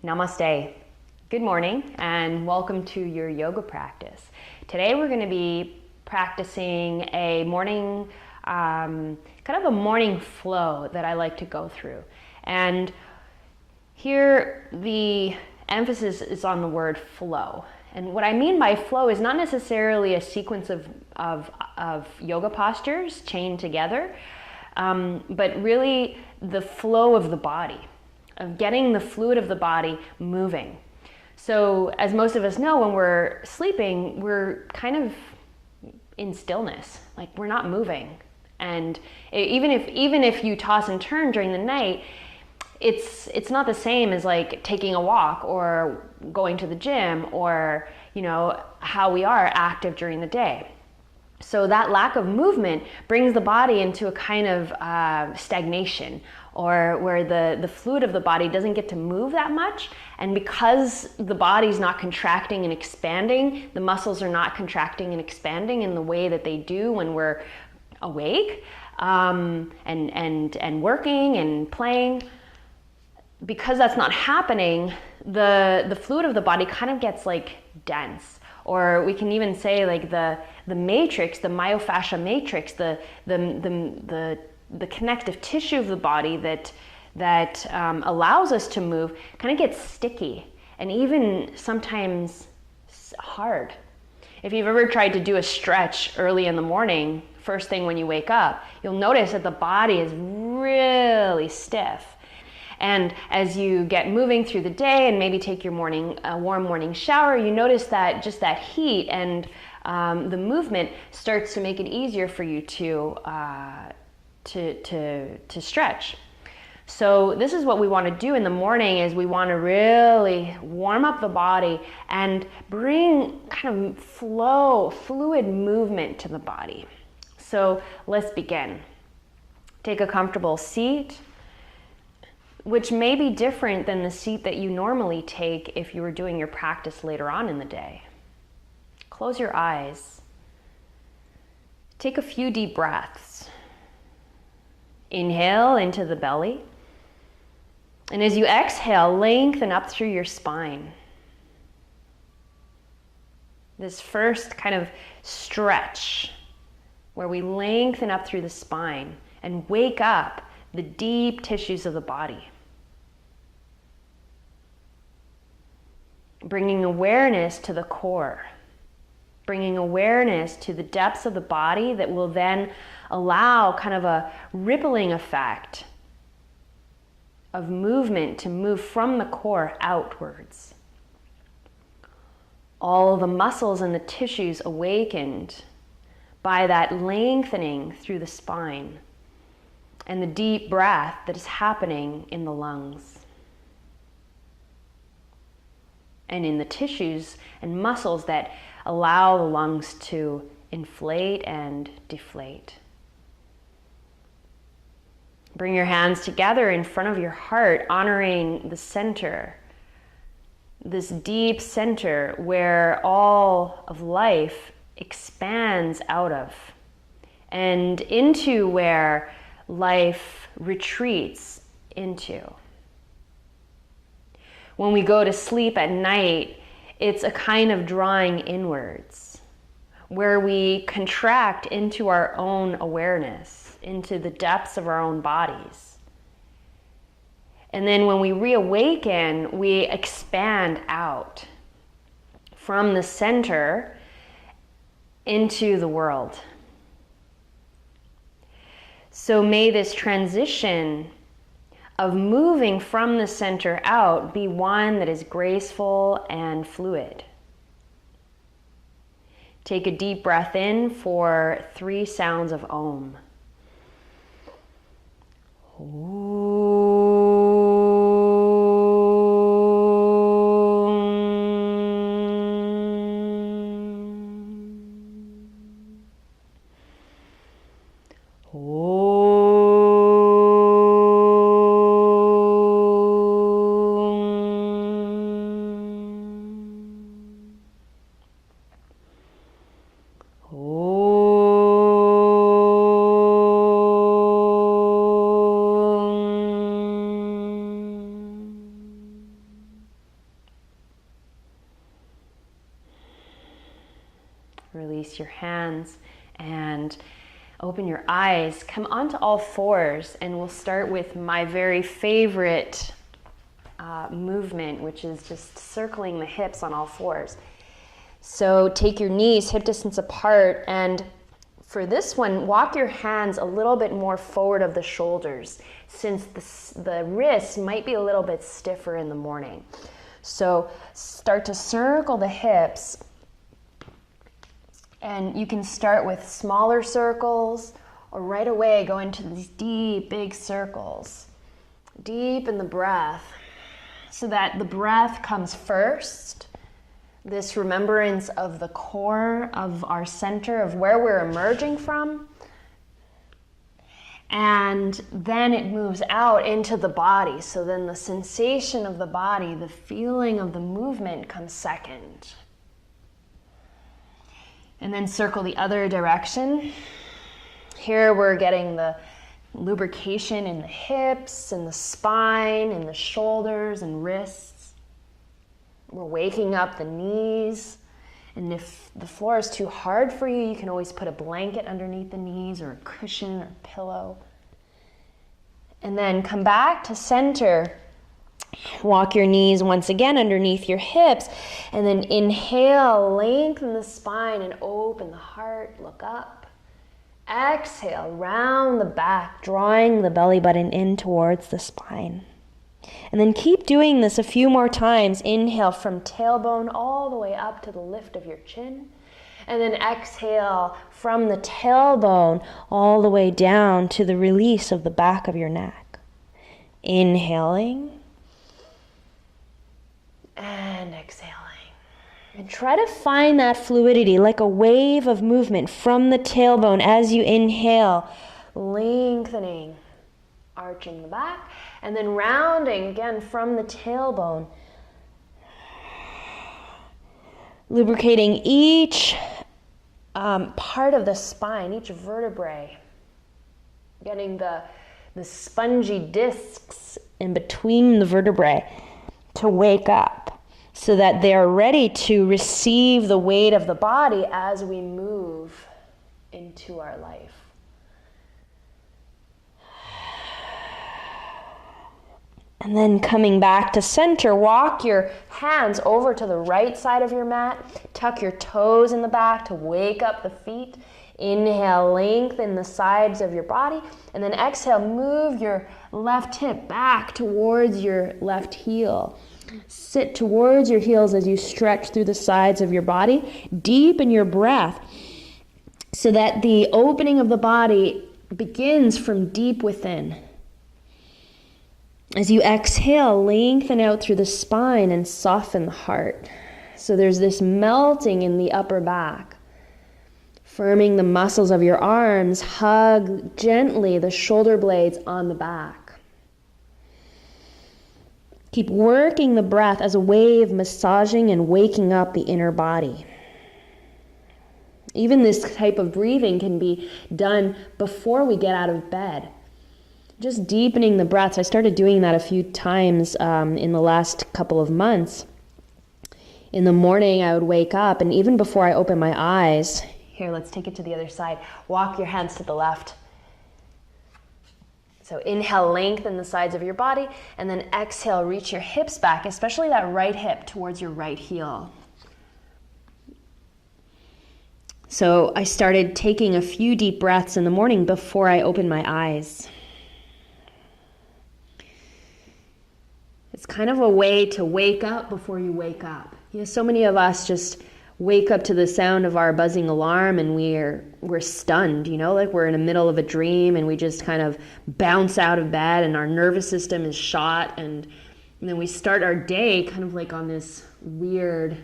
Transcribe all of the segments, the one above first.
Namaste. Good morning and welcome to your yoga practice. Today we're going to be practicing a morning, kind of a morning flow that I like to go through. And here the emphasis is on the word flow. And what I mean by flow is not necessarily a sequence of yoga postures chained together, but really the flow of the body, of getting the fluid of the body moving. So as most of us know, when we're sleeping, we're kind of in stillness, like we're not moving. And even if you toss and turn during the night, it's not the same as like taking a walk or going to the gym or, how we are active during the day. So that lack of movement brings the body into a kind of stagnation, or where the fluid of the body doesn't get to move that much. And because the body's not contracting and expanding, the muscles are not contracting and expanding in the way that they do when we're awake and working and playing. Because that's not happening, the fluid of the body kind of gets like dense. Or we can even say like the matrix, the myofascial matrix, the connective tissue of the body that allows us to move kind of gets sticky and even sometimes hard. If you've ever tried to do a stretch early in the morning, first thing when you wake up, you'll notice that the body is really stiff. And as you get moving through the day and maybe take your warm morning shower, you notice that just that heat and the movement starts to make it easier for you to stretch. So this is what we want to do in the morning, is we want to really warm up the body and bring kind of fluid movement to the body. So let's begin. Take a comfortable seat, which may be different than the seat that you normally take if you were doing your practice later on in the day. Close your eyes. Take a few deep breaths. Inhale into the belly. And as you exhale, lengthen up through your spine. This first kind of stretch where we lengthen up through the spine and wake up the deep tissues of the body. Bringing awareness to the core, bringing awareness to the depths of the body that will then allow kind of a rippling effect of movement to move from the core outwards. All the muscles and the tissues awakened by that lengthening through the spine and the deep breath that is happening in the lungs and in the tissues and muscles that allow the lungs to inflate and deflate. Bring your hands together in front of your heart, honoring the center, this deep center where all of life expands out of, and into where life retreats into. When we go to sleep at night, it's a kind of drawing inwards, where we contract into our own awareness, into the depths of our own bodies. And then when we reawaken, we expand out from the center into the world. So may this transition of moving from the center out be one that is graceful and fluid. Take a deep breath in for 3 sounds of Om. release your hands and open your eyes. Come onto all fours, and we'll start with my very favorite movement, which is just circling the hips on all fours. So take your knees hip distance apart, and for this one, walk your hands a little bit more forward of the shoulders, since the wrists might be a little bit stiffer in the morning. So start to circle the hips, and you can start with smaller circles, or right away go into these deep, big circles. Deep in the breath, so that the breath comes first. This remembrance of the core of our center, of where we're emerging from. And then it moves out into the body. So then the sensation of the body, the feeling of the movement comes second. And then circle the other direction. Here we're getting the lubrication in the hips and the spine and the shoulders and wrists. We're waking up the knees. And if the floor is too hard for you, you can always put a blanket underneath the knees or a cushion or a pillow. And then come back to center. Walk your knees once again underneath your hips. And then inhale, lengthen the spine and open the heart, look up. Exhale, round the back, drawing the belly button in towards the spine. And then keep doing this a few more times. Inhale from tailbone all the way up to the lift of your chin. And then exhale from the tailbone all the way down to the release of the back of your neck. Inhaling and exhaling. And try to find that fluidity, like a wave of movement from the tailbone as you inhale, lengthening, arching the back, and then rounding again from the tailbone, lubricating each part of the spine, each vertebrae, getting the spongy discs in between the vertebrae to wake up, so that they are ready to receive the weight of the body as we move into our life. And then coming back to center, walk your hands over to the right side of your mat. Tuck your toes in the back to wake up the feet. Inhale, lengthen the sides of your body. And then exhale, move your left hip back towards your left heel. Sit towards your heels as you stretch through the sides of your body. Deepen your breath so that the opening of the body begins from deep within. As you exhale, lengthen out through the spine and soften the heart. So there's this melting in the upper back. Firming the muscles of your arms, hug gently the shoulder blades on the back. Keep working the breath as a way of massaging and waking up the inner body. Even this type of breathing can be done before we get out of bed. Just deepening the breaths. I started doing that a few times in the last couple of months. In the morning, I would wake up, and even before I open my eyes, here, let's take it to the other side. Walk your hands to the left. So inhale, lengthen the sides of your body, and then exhale, reach your hips back, especially that right hip towards your right heel. So I started taking a few deep breaths in the morning before I opened my eyes. It's kind of a way to wake up before you wake up. You know, so many of us just wake up to the sound of our buzzing alarm and we're stunned, you know, like we're in the middle of a dream and we just kind of bounce out of bed and our nervous system is shot, and then we start our day kind of like on this weird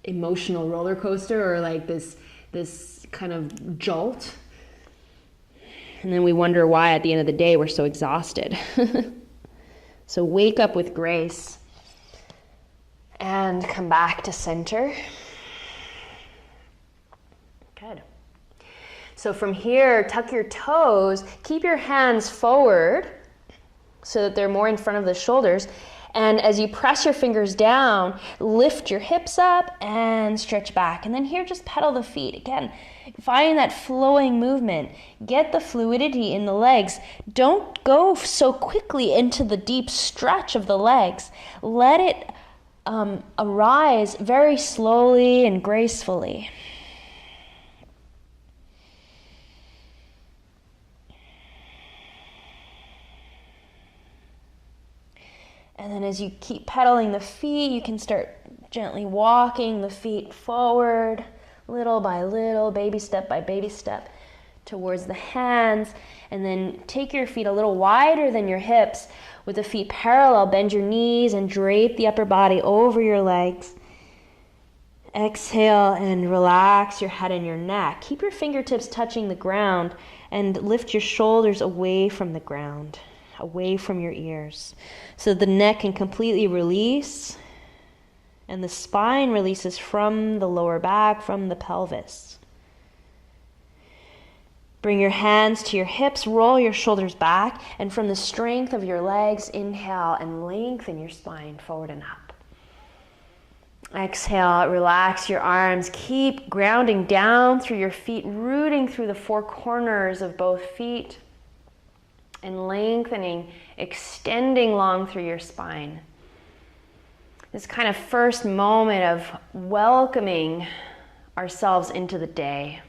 emotional roller coaster, or like this kind of jolt, and then we wonder why at the end of the day we're so exhausted. So wake up with grace. And come back to center. Good. So from here, tuck your toes, keep your hands forward so that they're more in front of the shoulders, And as you press your fingers down, lift your hips up and stretch back. And then here, just pedal the feet. Again, find that flowing movement. Get the fluidity in the legs. Don't go so quickly into the deep stretch of the legs. Let it arise very slowly and gracefully. And then as you keep pedaling the feet, you can start gently walking the feet forward, little by little, baby step by baby step, towards the hands. And then take your feet a little wider than your hips with the feet parallel. Bend your knees and drape the upper body over your legs. Exhale and relax your head and your neck. Keep your fingertips touching the ground and lift your shoulders away from the ground, away from your ears, so the neck can completely release and the spine releases from the lower back, from the pelvis. Bring your hands to your hips, roll your shoulders back, and from the strength of your legs, inhale and lengthen your spine forward and up. Exhale, relax your arms. Keep grounding down through your feet, rooting through the four corners of both feet, and lengthening, extending long through your spine. This kind of first moment of welcoming ourselves into the day.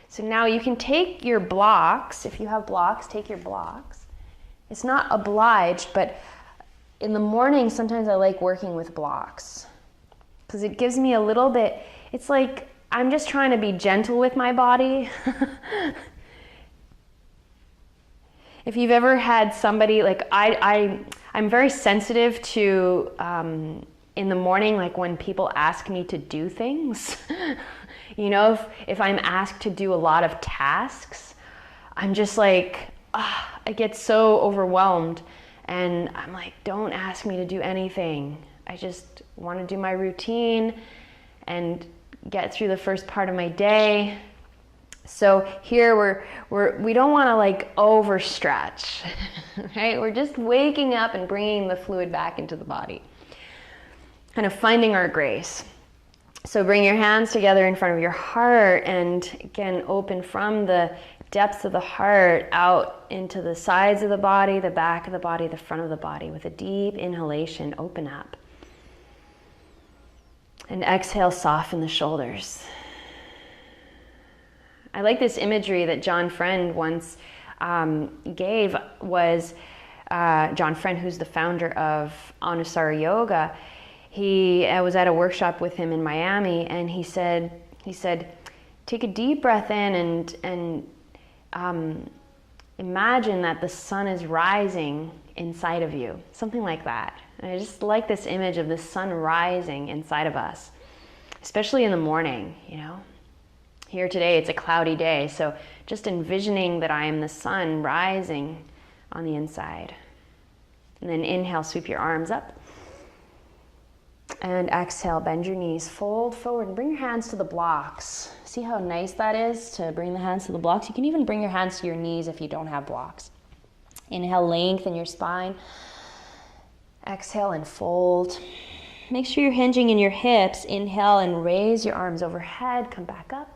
So now you can take your blocks. If you have blocks, take your blocks. It's not obliged, but in the morning, sometimes I like working with blocks because it gives me a little bit, it's like I'm just trying to be gentle with my body. If you've ever had somebody, like I'm very sensitive to, in the morning, like when people ask me to do things, you know, if I'm asked to do a lot of tasks, I'm just like, I get so overwhelmed. And I'm like, don't ask me to do anything. I just want to do my routine and get through the first part of my day. So here we don't want to like overstretch, right? We're just waking up and bringing the fluid back into the body, kind of finding our grace. So bring your hands together in front of your heart and again, open from the depths of the heart out into the sides of the body, the back of the body, the front of the body. With a deep inhalation, open up. And exhale, soften the shoulders. I like this imagery that John Friend once gave. Was John Friend, who's the founder of Anusara Yoga. I was at a workshop with him in Miami, and he said, take a deep breath in and imagine that the sun is rising inside of you, something like that. And I just like this image of the sun rising inside of us, especially in the morning, you know. Here today, it's a cloudy day, so just envisioning that I am the sun rising on the inside. And then inhale, sweep your arms up. And exhale, bend your knees, fold forward, and bring your hands to the blocks. See how nice that is to bring the hands to the blocks? You can even bring your hands to your knees if you don't have blocks. Inhale, lengthen your spine. Exhale and fold. Make sure you're hinging in your hips. Inhale and raise your arms overhead. Come back up.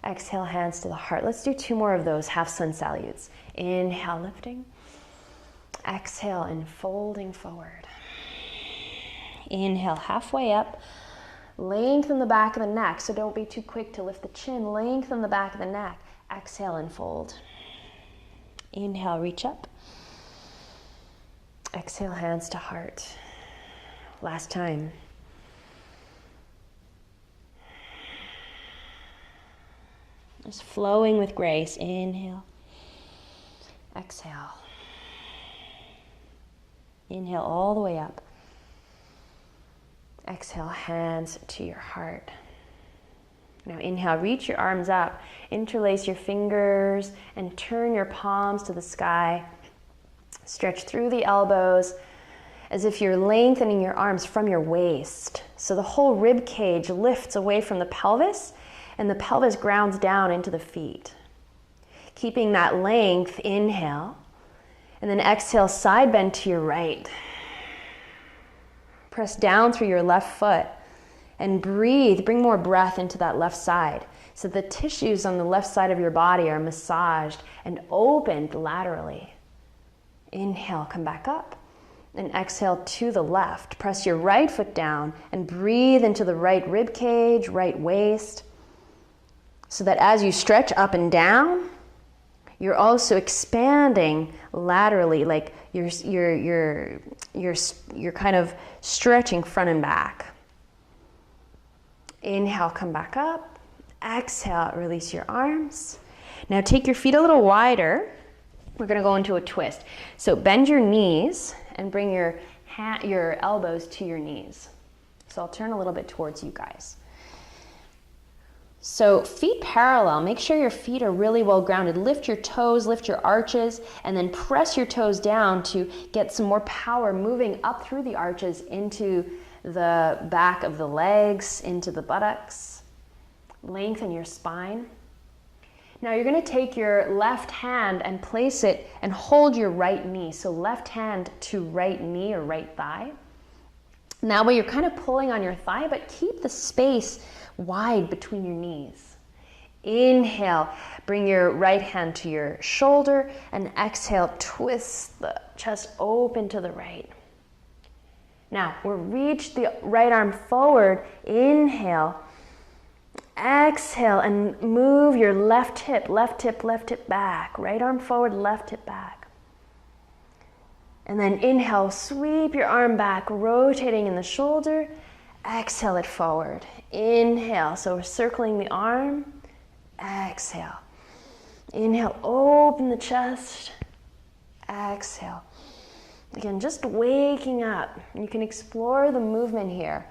Exhale, hands to the heart. Let's do 2 more of those half sun salutes. Inhale, lifting. Exhale and folding forward. Inhale, halfway up. Lengthen the back of the neck, so don't be too quick to lift the chin. Lengthen the back of the neck. Exhale and fold. Inhale, reach up. Exhale, hands to heart. Last time. Just flowing with grace. Inhale. Exhale. Inhale all the way up. Exhale, hands to your heart. Now inhale, reach your arms up, interlace your fingers, and turn your palms to the sky. Stretch through the elbows as if you're lengthening your arms from your waist. So the whole rib cage lifts away from the pelvis, and the pelvis grounds down into the feet. Keeping that length, inhale, And then exhale, side bend to your right. Press down through your left foot and breathe. Bring more breath into that left side so the tissues on the left side of your body are massaged and opened laterally. Inhale, come back up. And exhale to the left. Press your right foot down and breathe into the right rib cage, right waist, so that as you stretch up and down, you're also expanding laterally, like you're kind of stretching front and back. Inhale, come back up. Exhale, release your arms. Now take your feet a little wider. We're going to go into a twist. So bend your knees and bring your elbows to your knees. So I'll turn a little bit towards you guys. So feet parallel, make sure your feet are really well grounded. Lift your toes, lift your arches, and then press your toes down to get some more power moving up through the arches into the back of the legs, into the buttocks. Lengthen your spine. Now you're going to take your left hand and place it and hold your right knee. So left hand to right knee or right thigh. Now you're kind of pulling on your thigh, but keep the space wide between your knees. Inhale, bring your right hand to your shoulder, and exhale, twist the chest open to the right. Now we'll reach the right arm forward. Inhale. Exhale and move your left hip back. Right arm forward, left hip back. And then inhale, sweep your arm back, rotating in the shoulder. Exhale it forward. Inhale, so we're circling the arm. Exhale. Inhale, open the chest. Exhale. Again, just waking up. You can explore the movement here.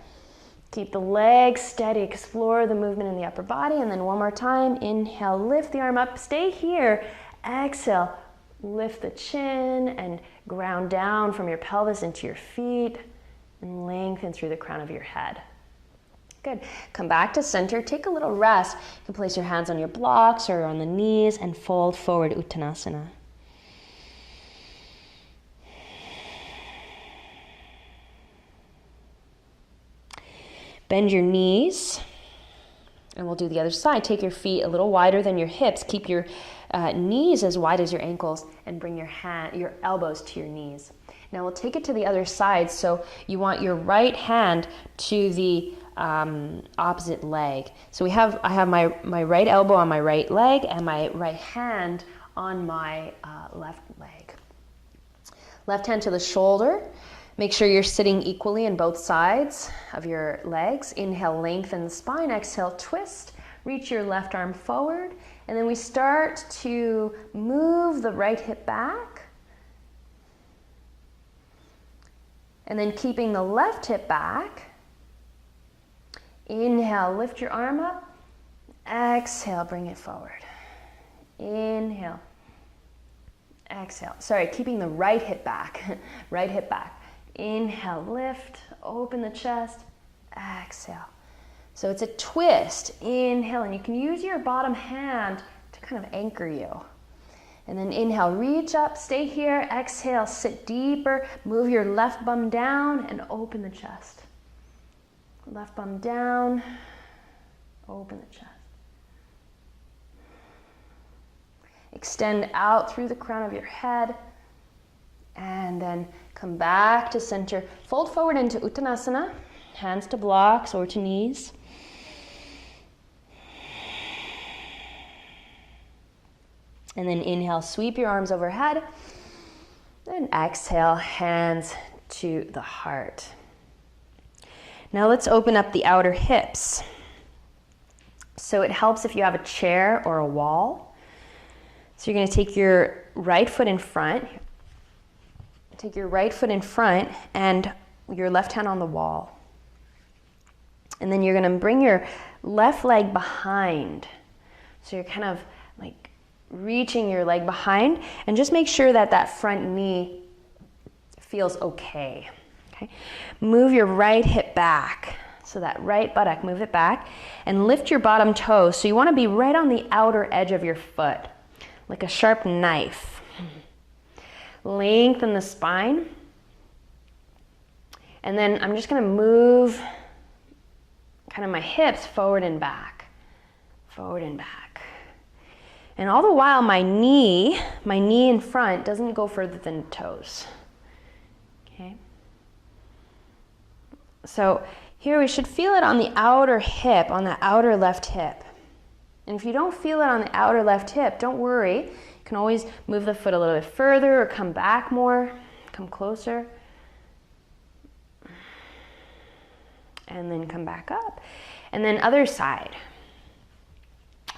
Keep the legs steady, explore the movement in the upper body, and then one more time, inhale, lift the arm up, stay here. Exhale, lift the chin and ground down from your pelvis into your feet and lengthen through the crown of your head. Good. Come back to center, take a little rest. You can place your hands on your blocks or on the knees and fold forward, Uttanasana. Bend your knees, and we'll do the other side. Take your feet a little wider than your hips. Keep your knees as wide as your ankles, and bring your elbows to your knees. Now we'll take it to the other side. So you want your right hand to the opposite leg. So I have my right elbow on my right leg and my right hand on my left leg. Left hand to the shoulder. Make sure you're sitting equally in both sides of your legs. Inhale, lengthen the spine. Exhale, twist. Reach your left arm forward. And then we start to move the right hip back. And then keeping the left hip back. Inhale, lift your arm up. Exhale, bring it forward. Inhale. Exhale. Sorry, keeping the right hip back. Right hip back. Inhale, lift, open the chest, exhale. So it's a twist. Inhale, and you can use your bottom hand to kind of anchor you. And then inhale, reach up, stay here. Exhale, sit deeper. Move your left bum down and open the chest. Left bum down, open the chest. Extend out through the crown of your head. And then come back to center. Fold forward into Uttanasana. Hands to blocks or to knees. And then inhale, sweep your arms overhead. Then exhale, hands to the heart. Now let's open up the outer hips. So it helps if you have a chair or a wall. So you're going to take your right foot in front. Take your right foot in front and your left hand on the wall. And then you're going to bring your left leg behind. So you're kind of like reaching your leg behind, and just make sure that that front knee feels okay. Okay? Move your right hip back. So that right buttock, move it back and lift your bottom toes. So you want to be right on the outer edge of your foot, like a sharp knife. Lengthen the spine. And then I'm just going to move kind of my hips forward and back. Forward and back. And all the while my knee in front doesn't go further than the toes. Okay? So here we should feel it on the outer hip, on the outer left hip. And if you don't feel it on the outer left hip, don't worry. You can always move the foot a little bit further or come back more, come closer. And then come back up. And then other side.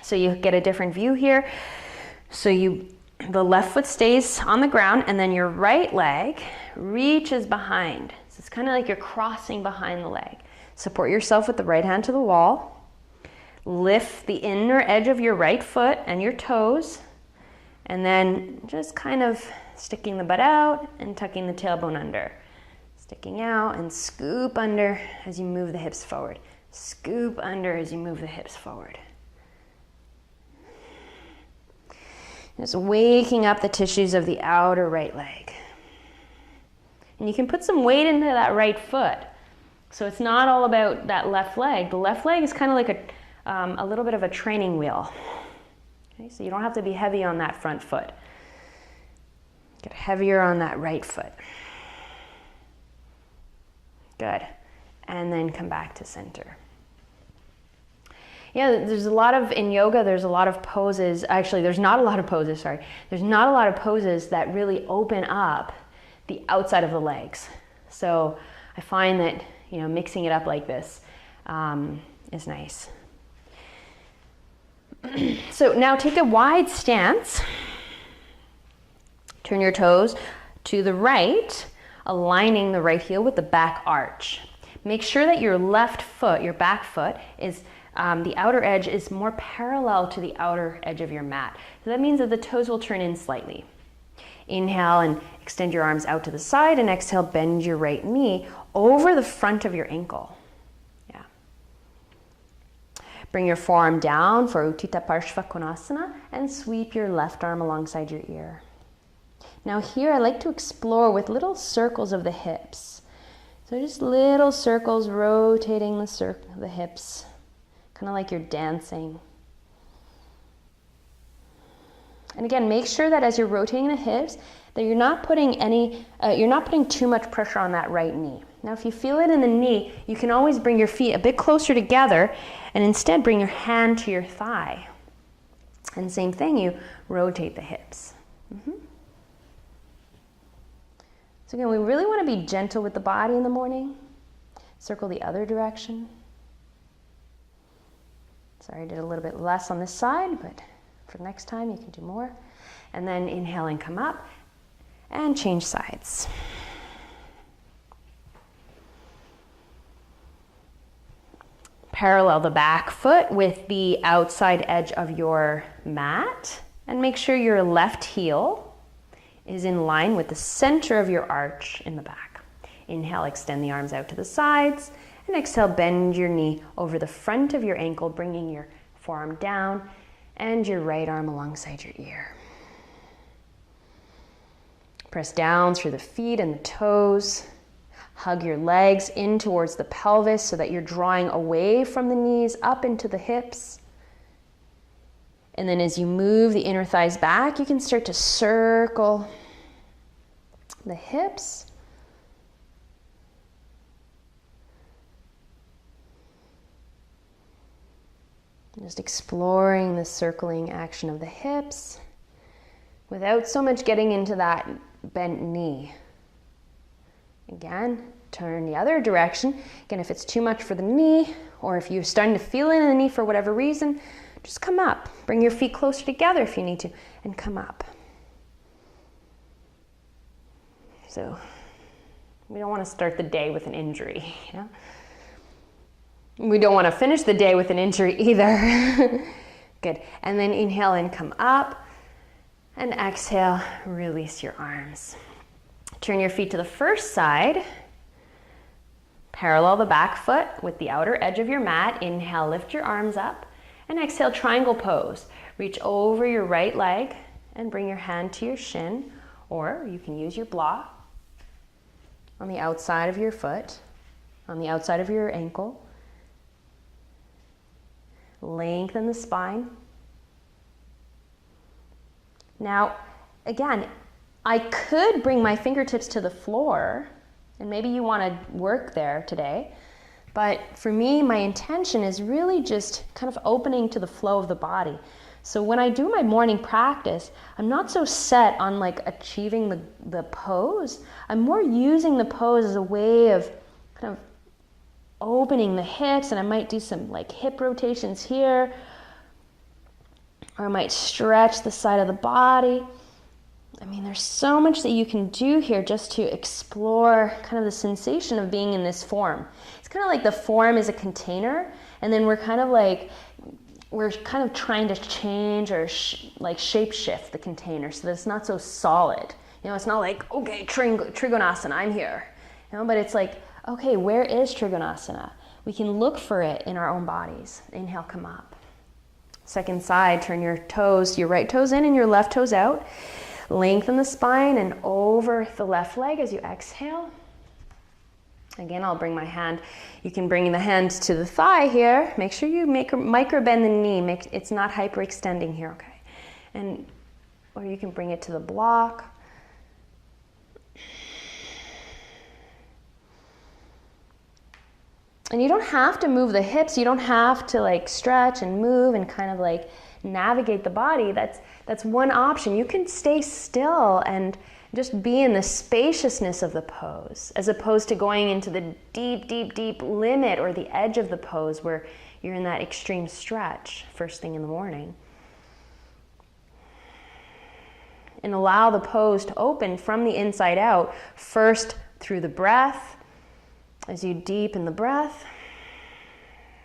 So you get a different view here. So the left foot stays on the ground and then your right leg reaches behind. So it's kind of like you're crossing behind the leg. Support yourself with the right hand to the wall. Lift the inner edge of your right foot and your toes. And then just kind of sticking the butt out and tucking the tailbone under. Sticking out and scoop under as you move the hips forward. Scoop under as you move the hips forward. Just waking up the tissues of the outer right leg. And you can put some weight into that right foot. So it's not all about that left leg. The left leg is kind of like a little bit of a training wheel. Okay, so you don't have to be heavy on that front foot. Get heavier on that right foot. Good. And then come back to center. Yeah, in yoga, there's a lot of poses. Actually, there's not a lot of poses, sorry. There's not a lot of poses that really open up the outside of the legs. So I find that, mixing it up like this is nice. So now take a wide stance. Turn your toes to the right, aligning the right heel with the back arch. Make sure that your left foot, your back foot, is the outer edge is more parallel to the outer edge of your mat. So that means that the toes will turn in slightly. Inhale and extend your arms out to the side, and exhale, bend your right knee over the front of your ankle. Yeah. Bring your forearm down for Utthita Parshva Konasana and sweep your left arm alongside your ear. Now here I like to explore with little circles of the hips. So just little circles rotating the hips, kind of like you're dancing. And again, make sure that as you're rotating the hips, that you're not putting too much pressure on that right knee. Now, if you feel it in the knee, you can always bring your feet a bit closer together and instead bring your hand to your thigh. And same thing, you rotate the hips. So again, we really want to be gentle with the body in the morning. Circle the other direction. Sorry, I did a little bit less on this side, but for next time you can do more. And then inhale and come up and change sides. Parallel the back foot with the outside edge of your mat and make sure your left heel is in line with the center of your arch in the back. Inhale, extend the arms out to the sides, and exhale, bend your knee over the front of your ankle, bringing your forearm down and your right arm alongside your ear. Press down through the feet and the toes. Hug your legs in towards the pelvis so that you're drawing away from the knees, up into the hips. And then as you move the inner thighs back, you can start to circle the hips. Just exploring the circling action of the hips without so much getting into that bent knee. Again, turn the other direction. Again, if it's too much for the knee, or if you're starting to feel it in the knee for whatever reason, just come up. Bring your feet closer together if you need to, and come up. So we don't want to start the day with an injury. Yeah? We don't want to finish the day with an injury either. Good. And then inhale and come up. And exhale, release your arms. Turn your feet to the first side. Parallel the back foot with the outer edge of your mat. Inhale, lift your arms up. And exhale, triangle pose. Reach over your right leg and bring your hand to your shin Or you can use your block on the outside of your foot, on the outside of your ankle. Lengthen the spine. Now, again, I could bring my fingertips to the floor, and maybe you want to work there today, but for me, my intention is really just kind of opening to the flow of the body. So when I do my morning practice, I'm not so set on like achieving the pose. I'm more using the pose as a way of kind of opening the hips, and I might do some like hip rotations here, or I might stretch the side of the body. I mean, there's so much that you can do here just to explore kind of the sensation of being in this form. It's kind of like the form is a container, and then we're kind of trying to change or like shape shift the container so that it's not so solid. You know, it's not like, okay, Trikonasana, I'm here. You know, but it's like, okay, where is Trikonasana? We can look for it in our own bodies. Inhale, come up. Second side, turn your toes, your right toes in and your left toes out. Lengthen the spine and over the left leg as you exhale. Again, I'll bring my hand. You can bring the hand to the thigh here. Make sure you micro bend the knee. It's not hyperextending here, okay? Or you can bring it to the block. And you don't have to move the hips. You don't have to like stretch and move and kind of like navigate the body. That's one option. You can stay still and just be in the spaciousness of the pose, as opposed to going into the deep, deep, deep limit or the edge of the pose where you're in that extreme stretch first thing in the morning. And allow the pose to open from the inside out, first through the breath, as you deepen the breath,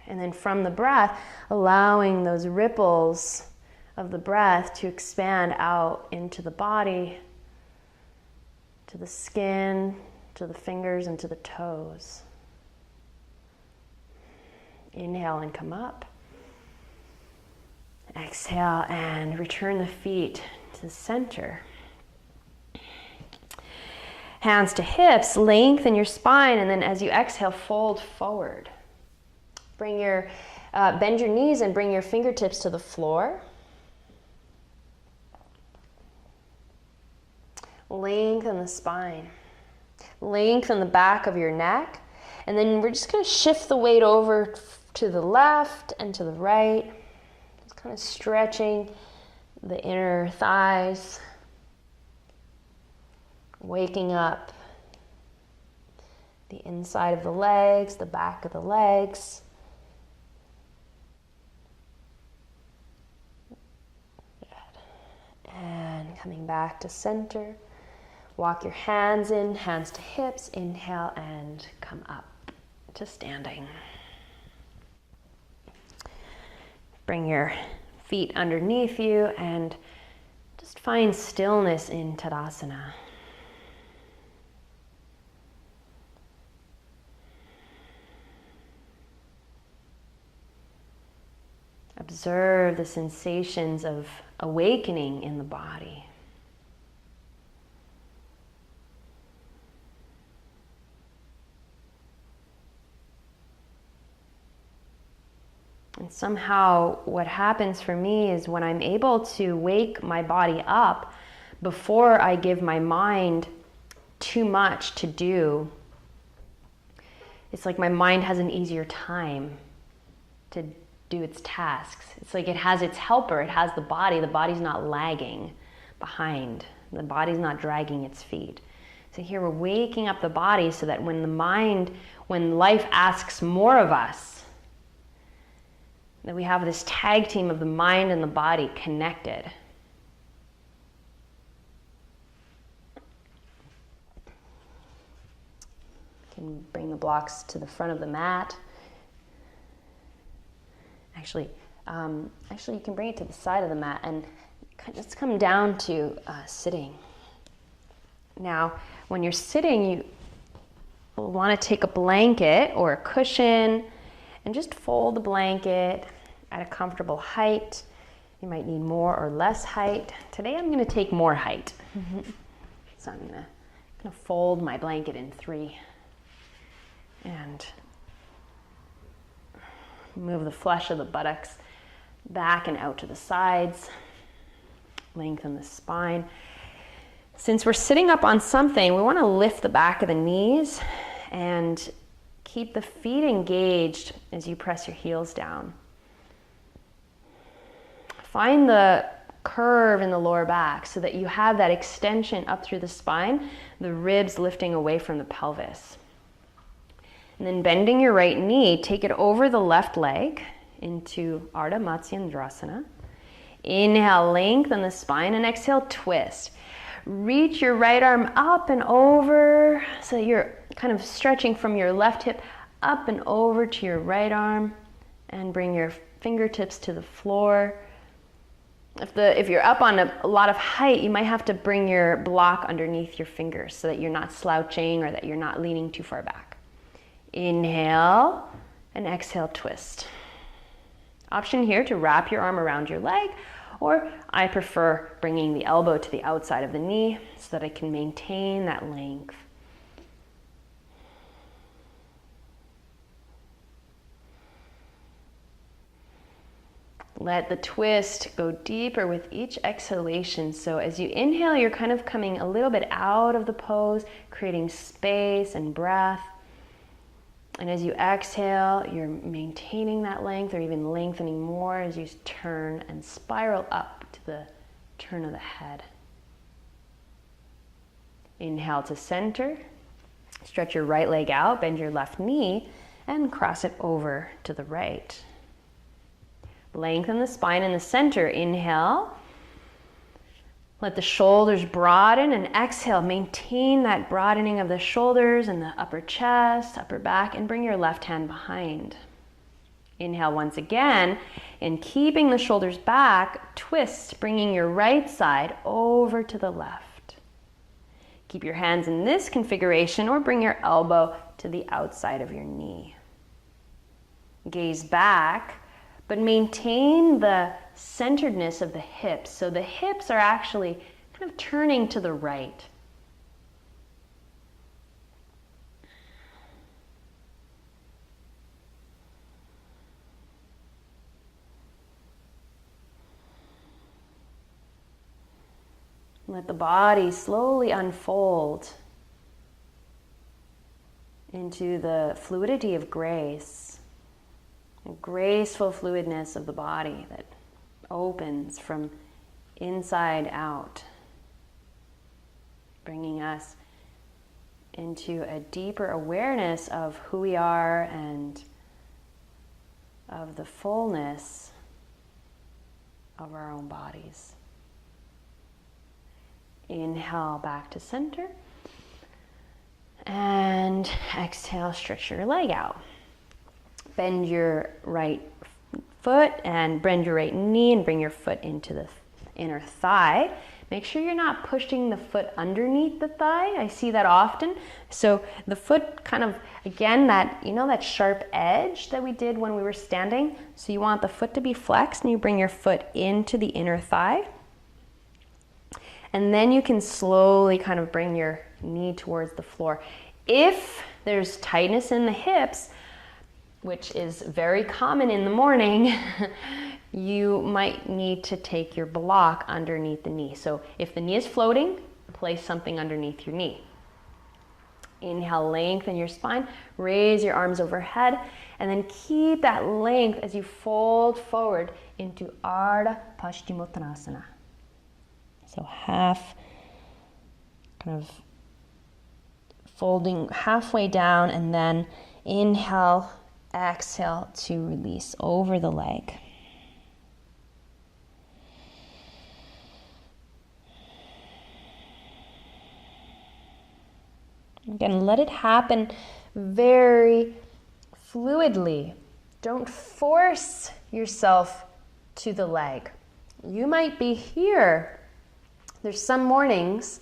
and then from the breath, allowing those ripples of the breath to expand out into the body, to the skin, to the fingers, and to the toes. Inhale and come up. Exhale and return the feet to the center. Hands to hips, lengthen your spine, and then as you exhale, fold forward. Bend your knees and bring your fingertips to the floor. Lengthen the spine. Lengthen the back of your neck. And then we're just going to shift the weight over to the left and to the right. Just kind of stretching the inner thighs. Waking up the inside of the legs, the back of the legs. Good. And coming back to center. Walk your hands in, hands to hips. Inhale and come up to standing. Bring your feet underneath you and just find stillness in Tadasana. Observe the sensations of awakening in the body. And somehow what happens for me is when I'm able to wake my body up before I give my mind too much to do, it's like my mind has an easier time to do its tasks. It's like it has its helper, it has the body. The body's not lagging behind. The body's not dragging its feet. So here we're waking up the body so that when life asks more of us, that we have this tag team of the mind and the body connected. You can bring the blocks to the front of the mat. Actually, you can bring it to the side of the mat and just come down to sitting. Now, when you're sitting, you will want to take a blanket or a cushion and just fold the blanket at a comfortable height. You might need more or less height. Today I'm going to take more height. So I'm gonna fold my blanket in 3 and move the flesh of the buttocks back and out to the sides. Lengthen the spine. Since we're sitting up on something, we want to lift the back of the knees and keep the feet engaged as you press your heels down. Find the curve in the lower back so that you have that extension up through the spine, the ribs lifting away from the pelvis. And then bending your right knee, take it over the left leg into Ardha Matsyendrasana. Inhale, lengthen the spine, and exhale, twist. Reach your right arm up and over so that you're kind of stretching from your left hip up and over to your right arm, and bring your fingertips to the floor. If you're up on a lot of height, you might have to bring your block underneath your fingers so that you're not slouching or that you're not leaning too far back. Inhale and exhale, twist. Option here to wrap your arm around your leg, or I prefer bringing the elbow to the outside of the knee so that I can maintain that length. Let the twist go deeper with each exhalation. So as you inhale, you're kind of coming a little bit out of the pose, creating space and breath. And as you exhale, you're maintaining that length or even lengthening more as you turn and spiral up to the turn of the head. Inhale to center. Stretch your right leg out, bend your left knee, and cross it over to the right. Lengthen the spine in the center. Inhale. Let the shoulders broaden, and exhale. Maintain that broadening of the shoulders and the upper chest, upper back, and bring your left hand behind. Inhale once again, and keeping the shoulders back, twist, bringing your right side over to the left. Keep your hands in this configuration or bring your elbow to the outside of your knee. Gaze back, but maintain the centeredness of the hips. So the hips are actually kind of turning to the right. Let the body slowly unfold into the fluidity of grace, a graceful fluidness of the body that opens from inside out, bringing us into a deeper awareness of who we are and of the fullness of our own bodies. Inhale back to center, and exhale, stretch your leg out. Bend your right foot and bend your right knee and bring your foot into the inner thigh. Make sure you're not pushing the foot underneath the thigh. I see that often. So the foot kind of, again, that, you know, that sharp edge that we did when we were standing. So you want the foot to be flexed, and you bring your foot into the inner thigh. And then you can slowly kind of bring your knee towards the floor. If there's tightness in the hips, which is very common in the morning, you might need to take your block underneath the knee. So if the knee is floating, place something underneath your knee. Inhale, lengthen your spine, raise your arms overhead, and then keep that length as you fold forward into Ardha Paschimottanasana. So half, kind of folding halfway down, and then inhale, exhale to release over the leg. Again, let it happen very fluidly. Don't force yourself to the leg. You might be here. There's some mornings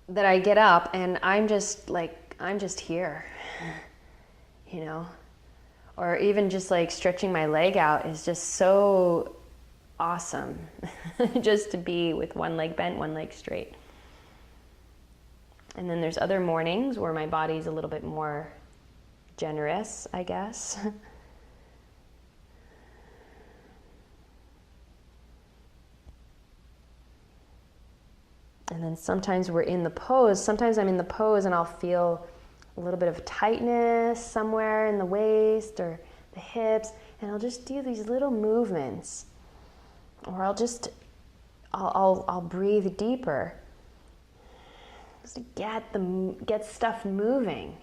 that I get up and I'm just here, you know, or even just like stretching my leg out is just so awesome just to be with one leg bent, one leg straight. And then there's other mornings where my body's a little bit more generous, I guess. And then sometimes we're in the pose. Sometimes I'm in the pose and I'll feel a little bit of tightness somewhere in the waist or the hips, and I'll just do these little movements. Or I'll breathe deeper just to get stuff moving.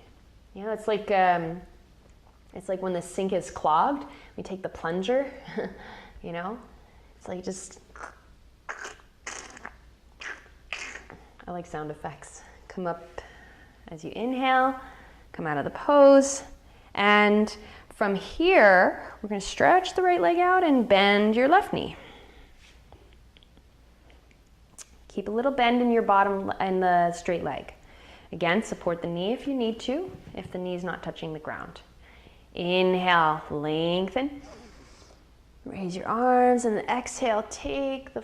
You know, it's like when the sink is clogged, we take the plunger, you know? It's like just, I like sound effects. Come up as you inhale, come out of the pose, and from here, we're going to stretch the right leg out and bend your left knee. Keep a little bend in your bottom and the straight leg. Again, support the knee if you need to, if the knee's not touching the ground. Inhale, lengthen. Raise your arms, and exhale, take the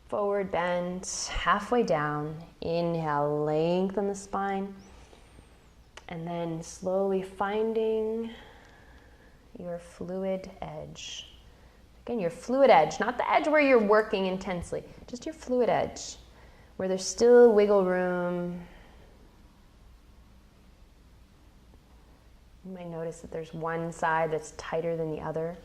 forward bend halfway down. Inhale, lengthen the spine. And then slowly finding your fluid edge. Again, your fluid edge, not the edge where you're working intensely, just your fluid edge, where there's still wiggle room. You might notice that there's one side that's tighter than the other.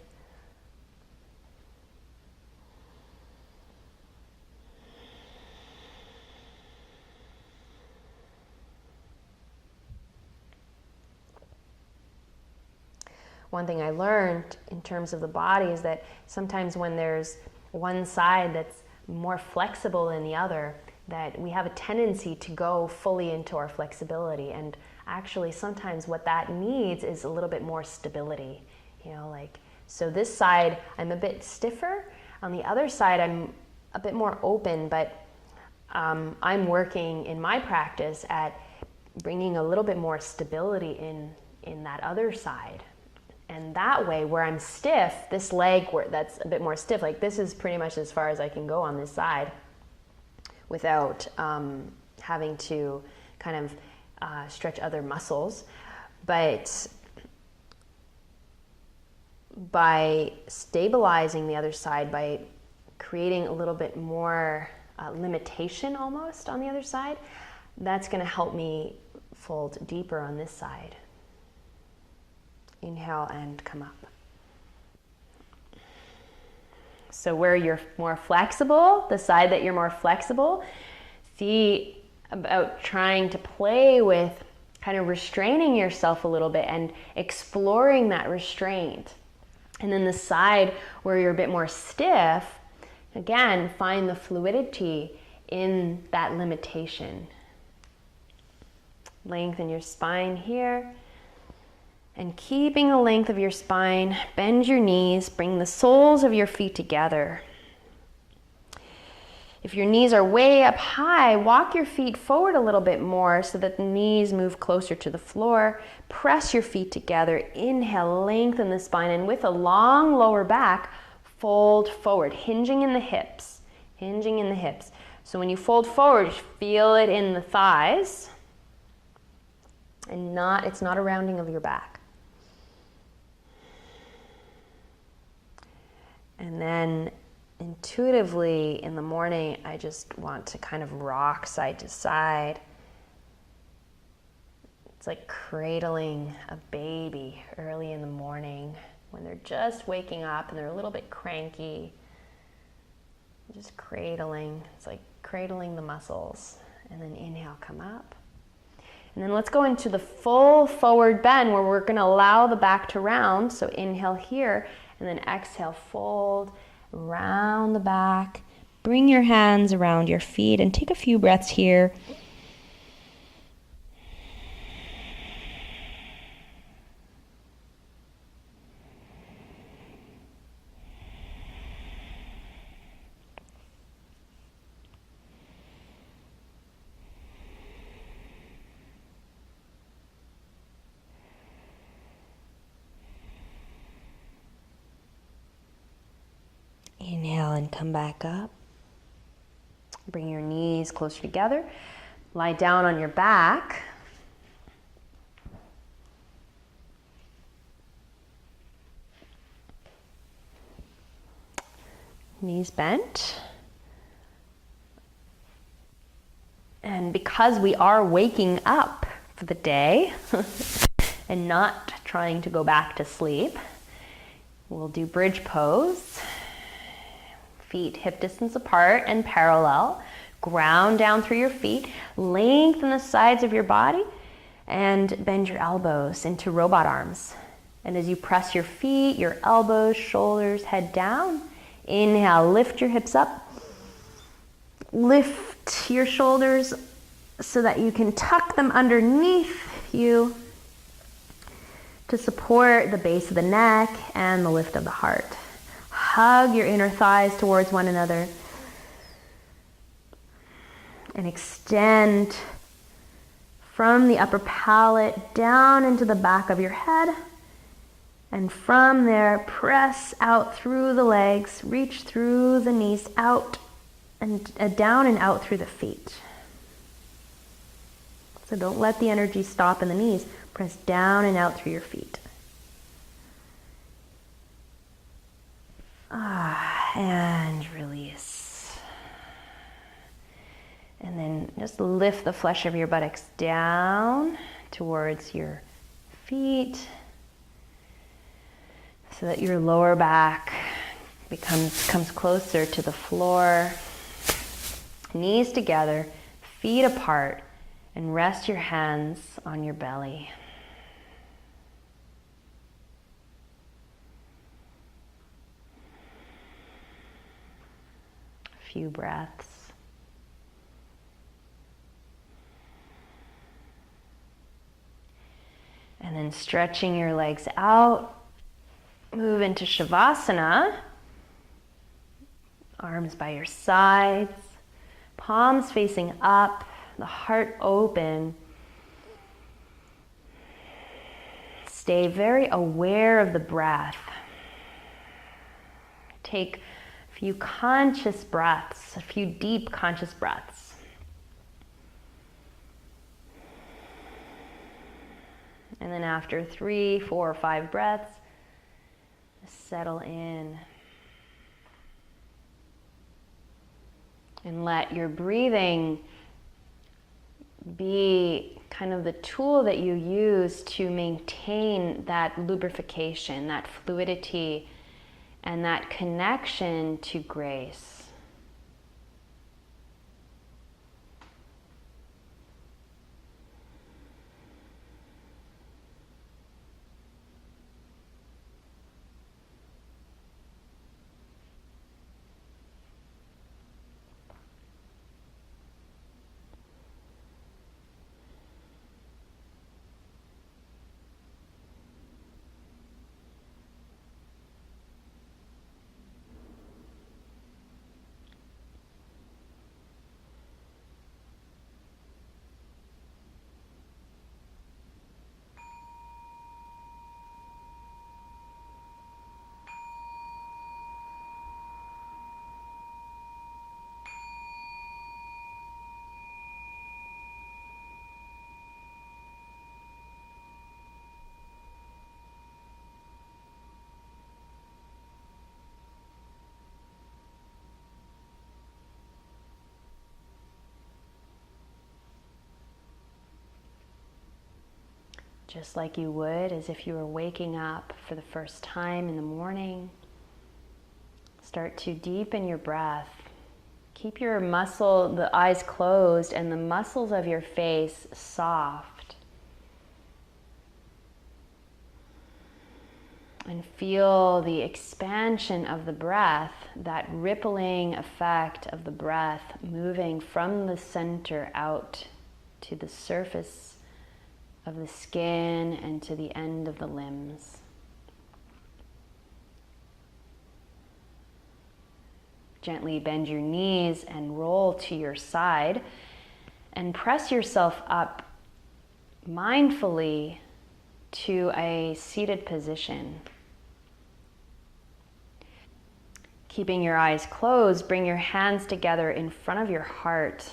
One thing I learned in terms of the body is that sometimes when there's one side that's more flexible than the other, that we have a tendency to go fully into our flexibility. And actually sometimes what that needs is a little bit more stability. You know, like, so this side I'm a bit stiffer. On the other side I'm a bit more open, but I'm working in my practice at bringing a little bit more stability in that other side. And that way, where I'm stiff, this leg that's a bit more stiff, like this is pretty much as far as I can go on this side without having to kind of stretch other muscles. But by stabilizing the other side, by creating a little bit more limitation almost on the other side, that's going to help me fold deeper on this side. Inhale and come up. So where you're more flexible, the side that you're more flexible, see about trying to play with kind of restraining yourself a little bit and exploring that restraint. And then the side where you're a bit more stiff, again, find the fluidity in that limitation. Lengthen your spine here. And keeping the length of your spine, bend your knees, bring the soles of your feet together. If your knees are way up high, walk your feet forward a little bit more so that the knees move closer to the floor. Press your feet together. Inhale, lengthen the spine, and with a long lower back, fold forward, hinging in the hips, hinging in the hips. So when you fold forward, feel it in the thighs, and it's not a rounding of your back. And then intuitively in the morning, I just want to kind of rock side to side. It's like cradling a baby early in the morning when they're just waking up and they're a little bit cranky. Just cradling. It's like cradling the muscles. And then inhale, come up. And then let's go into the full forward bend where we're going to allow the back to round. So inhale here. And then exhale, fold, round the back. Bring your hands around your feet and take a few breaths here. Inhale and come back up. Bring your knees closer together. Lie down on your back. Knees bent. And because we are waking up for the day and not trying to go back to sleep, we'll do bridge pose. Feet hip distance apart and parallel. Ground down through your feet. Lengthen the sides of your body and bend your elbows into robot arms. And as you press your feet, your elbows, shoulders, head down. Inhale, lift your hips up. Lift your shoulders so that you can tuck them underneath you to support the base of the neck and the lift of the heart. Hug your inner thighs towards one another and extend from the upper palate down into the back of your head. And from there, press out through the legs, reach through the knees, out and down and out through the feet. So don't let the energy stop in the knees. Press down and out through your feet. And release. And then just lift the flesh of your buttocks down towards your feet so that your lower back comes closer to the floor. Knees together, feet apart, and rest your hands on your belly. A few breaths. And then stretching your legs out, move into Shavasana. Arms by your sides, palms facing up, the heart open. Stay very aware of the breath. Take a few conscious breaths, a few deep conscious breaths. And then after 3, 4, or 5 breaths, settle in. And let your breathing be kind of the tool that you use to maintain that lubrification, that fluidity, and that connection to grace. Just like you would as if you were waking up for the first time in the morning. Start to deepen your breath. Keep your the eyes closed and the muscles of your face soft. And feel the expansion of the breath, that rippling effect of the breath moving from the center out to the surface of the skin and to the end of the limbs. Gently bend your knees and roll to your side and press yourself up mindfully to a seated position. Keeping your eyes closed, bring your hands together in front of your heart.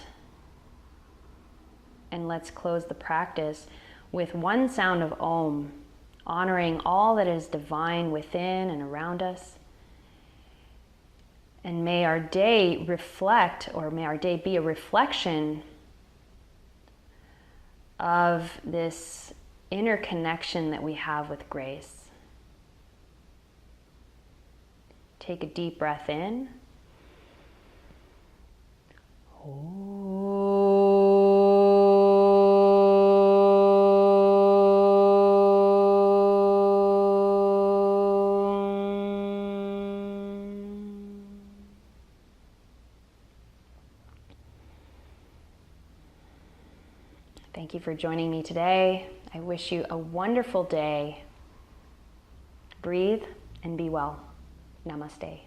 and let's close the practice with one sound of Om, honoring all that is divine within and around us. And may our day reflect, or may our day be a reflection of this inner connection that we have with grace. Take a deep breath in. Thank you for joining me today. I wish you a wonderful day. Breathe and be well. Namaste.